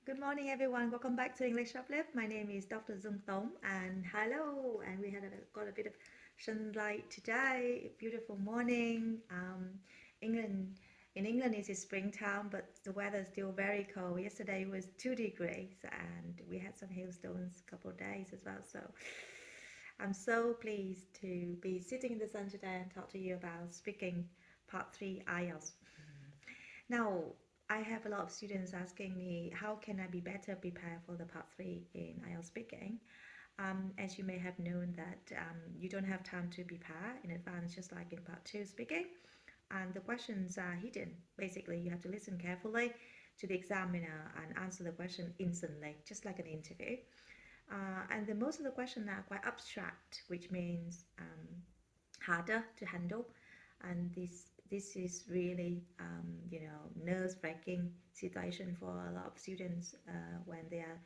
Good morning, everyone. Welcome back to English Uplift. My name is Dr. Dung Tong, and hello. And we got a bit of sunlight today. Beautiful morning. England in England it is springtime, but the weather is still very cold. Yesterday was 2 degrees, and we had some hailstones a couple of days as well. So I'm so pleased to be sitting in the sun today and talk to you about speaking part three IELTS. Now, I have a lot of students asking me, how can I be better prepared for the part three in IELTS speaking? As you may have known that you don't have time to prepare in advance, just like in part two speaking, and the questions are hidden. Basically, you have to listen carefully to the examiner and answer the question instantly, just like an interview. And the most of the questions are quite abstract, which means harder to handle, and this is really nerve-wracking situation for a lot of students when they are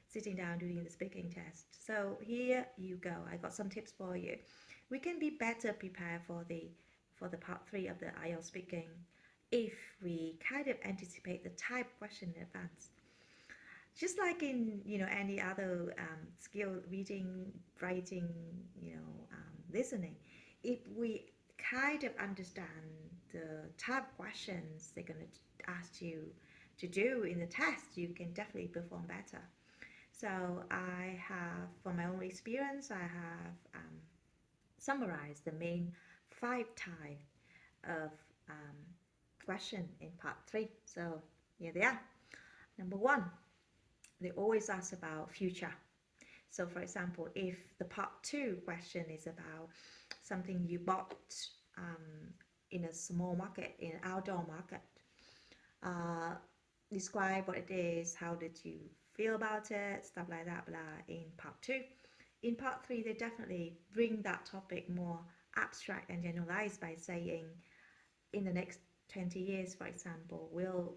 sitting down doing the speaking test. So here you go. I got some tips for you. We can be better prepared for the part three of the IELTS speaking if we kind of anticipate the type question in advance. Just like in any other skill, reading, writing, listening, if we kind of understand the type of questions they're going to ask you to do in the test, you can definitely perform better. So I have, from my own experience, I have summarized the main 5 types of question in part three. So here they are. Number one, they always ask about future. So for example, if the part two question is about something you bought in a small market, in an outdoor market, uh, describe what it is, how did you feel about it, stuff like that, blah, in part two. In part three, they definitely bring that topic more abstract and generalized by saying, in the next 20 years, for example, will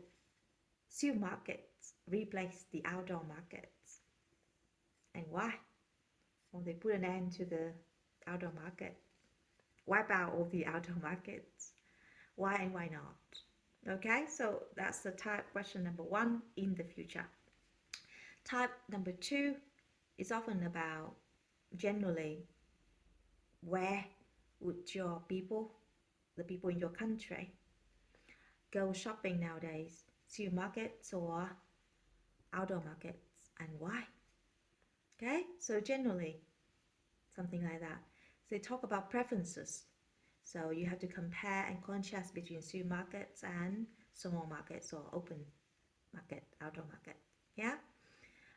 supermarkets replace the outdoor markets, and why? Or they put an end to the outdoor market, wipe out all the outdoor markets. Why and why not? Okay, so that's the type question number one, in the future. Type number two is often about generally where would your people, the people in your country, go shopping nowadays, supermarkets or outdoor markets, and why? Okay, so generally something like that. So they talk about preferences. So you have to compare and contrast between supermarkets and small markets or open market, outdoor market. Yeah.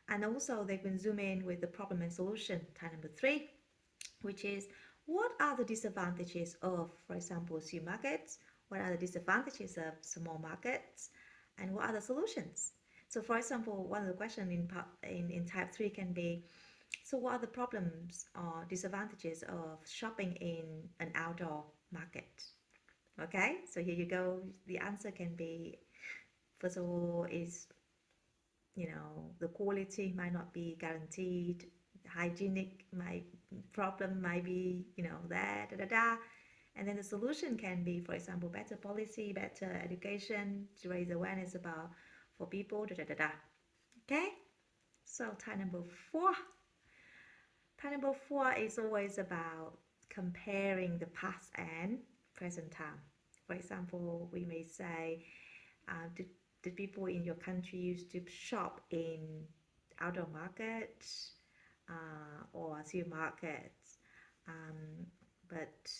And also they can zoom in with the problem and solution, type number three, which is what are the disadvantages of, for example, supermarkets? What are the disadvantages of small markets? And what are the solutions? So for example, one of the questions in type 3 can be, so what are the problems or disadvantages of shopping in an outdoor market? Okay, so here you go. The answer can be, first of all, is the quality might not be guaranteed, hygienic might problem might be there, da da da. And then the solution can be, for example, better policy, better education to raise awareness about for people, da da da da. Okay, so type number four is always about comparing the past and present time. For example, we may say, the people in your country used to shop in outdoor markets or supermarkets, but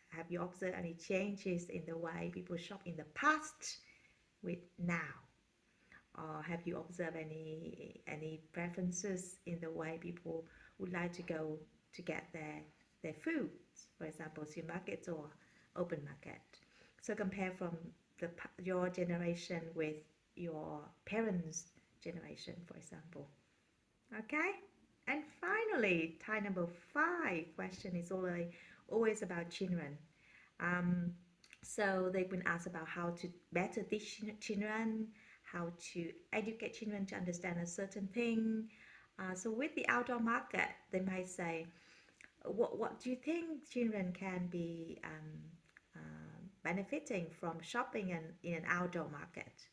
have you observed any changes in the way people shop in the past with now? Or have you observed any preferences in the way people would like to go to get their foods, for example, supermarkets or open market? So compare from your generation with your parents' generation, for example. Okay? And finally, type number five question is always about children. Um, so they've been asked about how to better teach children, how to educate children to understand a certain thing. So with the outdoor market, they might say, what do you think children can be benefiting from shopping in an outdoor market?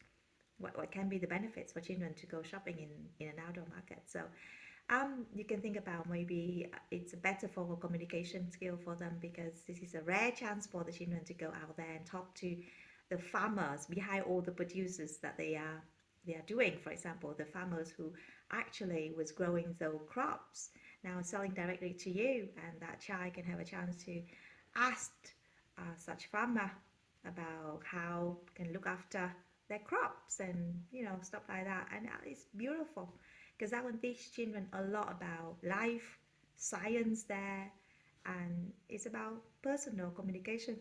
what can be the benefits for children to go shopping in an outdoor market. So you can think about maybe it's better for communication skill for them, because this is a rare chance for the children to go out there and talk to the farmers behind all the producers that they are doing. For example, the farmers who actually was growing those crops now selling directly to you, and that child can have a chance to ask such farmer about how can look after their crops and stuff like that. And it's beautiful because that will teach children a lot about life, science there, and it's about personal communication.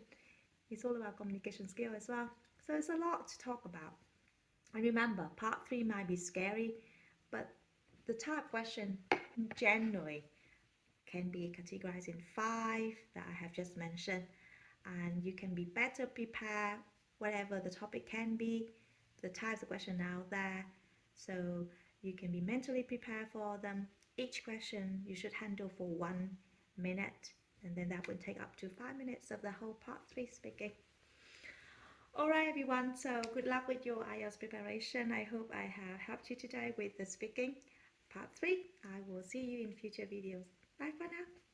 It's all about communication skill as well. So it's a lot to talk about. And remember, part three might be scary, but the type question generally can be categorized in five that I have just mentioned, and you can be better prepared whatever the topic can be, the types of question out there, so you can be mentally prepared for them. Each question you should handle for 1 minute, and then that would take up to 5 minutes of the whole part three speaking. All right, everyone, so good luck with your IELTS preparation. I hope I have helped you today with the speaking part three. I will see you in future videos. Bye for now.